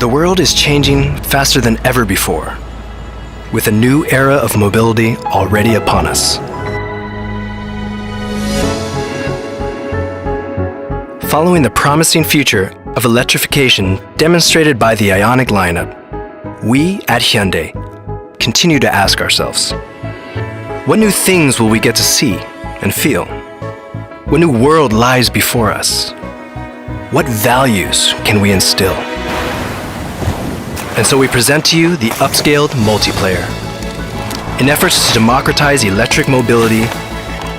The world is changing faster than ever before, with a new era of mobility already upon us. Following the promising future of electrification demonstrated by the Ioniq lineup, we at Hyundai continue to ask ourselves, what new things will we get to see and feel? What new world lies before us? What values can we instill? And so we present to you the upscaled multiplayer, in efforts to democratize electric mobility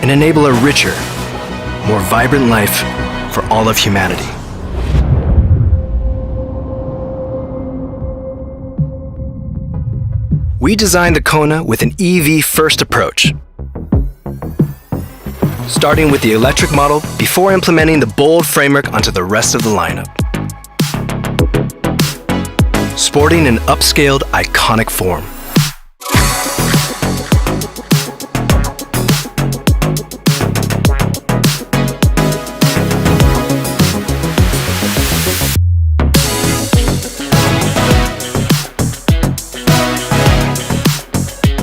and enable a richer, more vibrant life for all of humanity. We designed the KONA with an EV-first approach, starting with the electric model before implementing the bold framework onto the rest of the lineup. Sporting an upscaled, iconic form.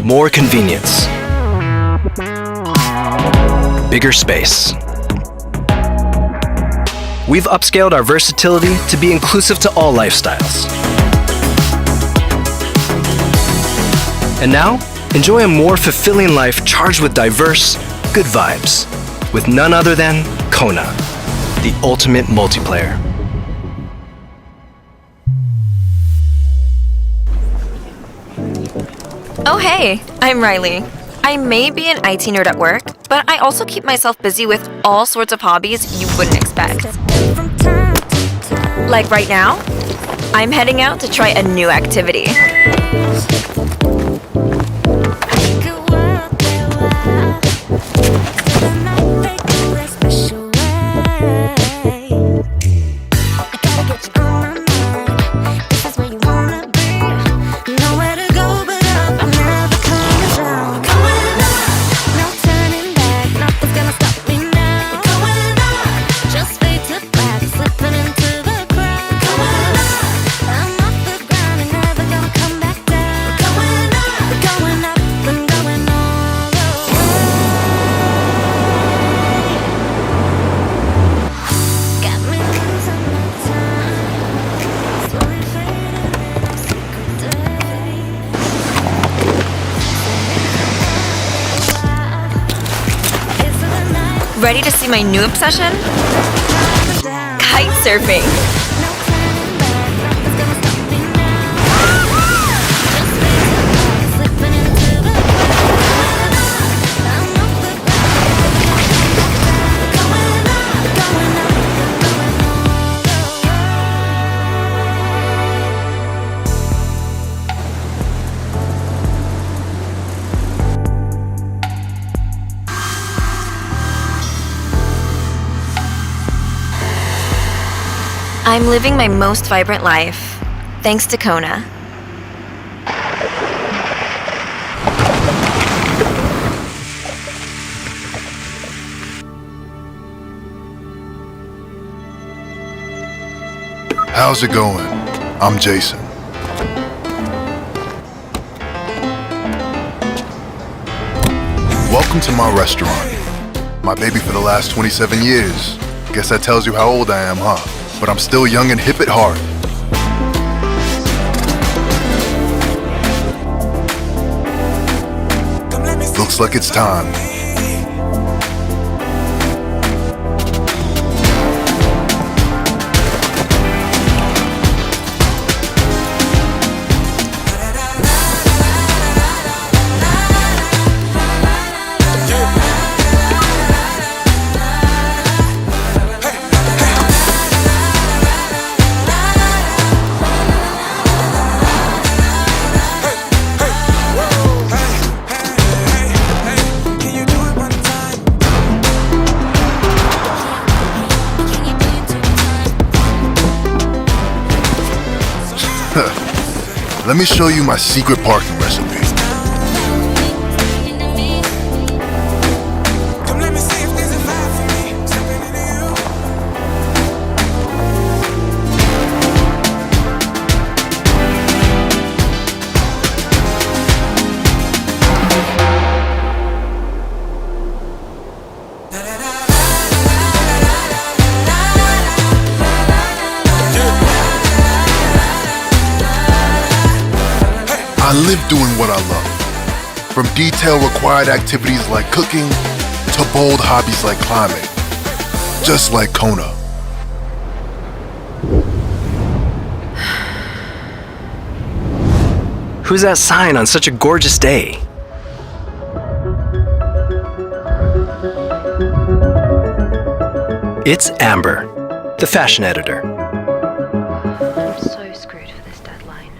More convenience. Bigger space. We've upscaled our versatility to be inclusive to all lifestyles. And now, enjoy a more fulfilling life charged with diverse, good vibes, with none other than KONA, the ultimate multiplayer. Oh hey, I'm Riley. I may be an IT nerd at work, but I also keep myself busy with all sorts of hobbies you wouldn't expect. Like right now, I'm heading out to try a new activity. Ready to see my new obsession? Kite surfing. I'm living my most vibrant life, thanks to KONA. How's it going? I'm Jason. Welcome to my restaurant. My baby for the last 27 years. Guess that tells you how old I am, huh? But I'm still young and hip at heart. Looks like it's time. Let me show you my secret parking recipe. I live doing what I love. From detail-required activities like cooking to bold hobbies like climbing. Just like KONA. Who's that sign on such a gorgeous day? It's Amber, the fashion editor. I'm so screwed for this deadline.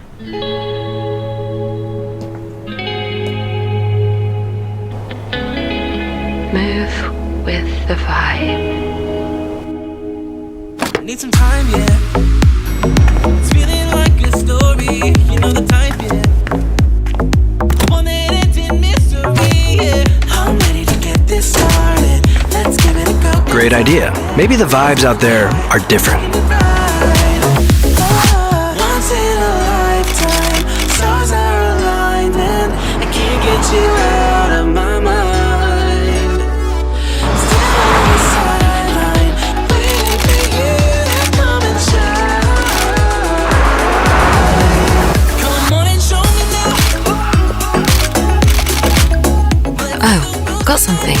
Move with the vibe. Need some time, yeah. It's feeling like a story, you know the type, yeah. One that ends in mystery, yeah. I'm ready to get this started. Let's give it a go. Great idea. Maybe the vibes out there are different. Once in a lifetime, stars are aligned and I can't get you out of my mind. Still on the sideline, waiting for you to come and shine. Come on and show me now. Oh, got something.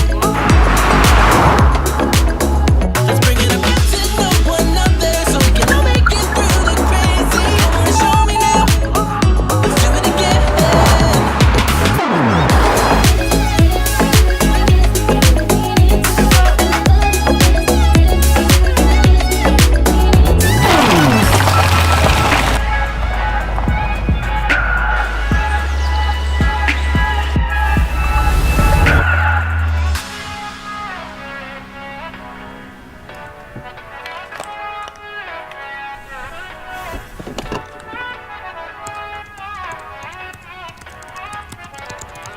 Let's bring it up to no one up there so we can all make it through the crazy. Come on and show me now. Let's do it again.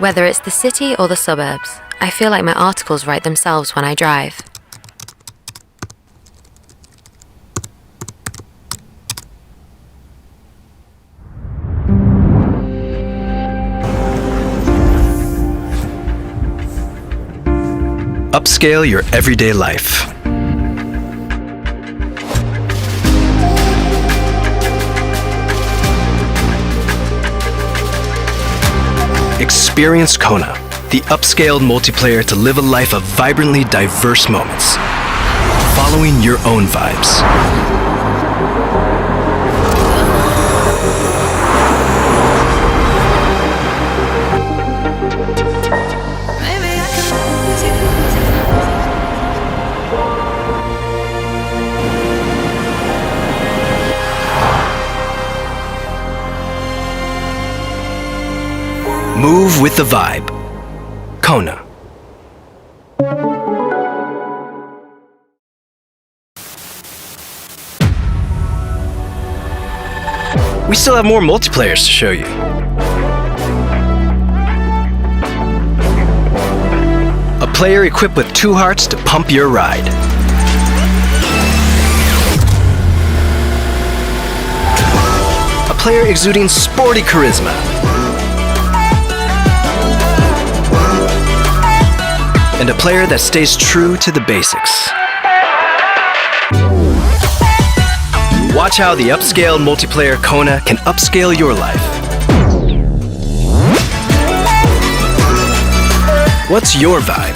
Whether it's the city or the suburbs, I feel like my articles write themselves when I drive. Upscale your everyday life. Experience KONA, the upscaled multiplayer to live a life of vibrantly diverse moments, following your own vibes. Move with the vibe. KONA. We still have more multiplayers to show you. A player equipped with 2 hearts to pump your ride. A player exuding sporty charisma. And a player that stays true to the basics. Watch how the upscaled multiplayer KONA can upscale your life. What's your vibe?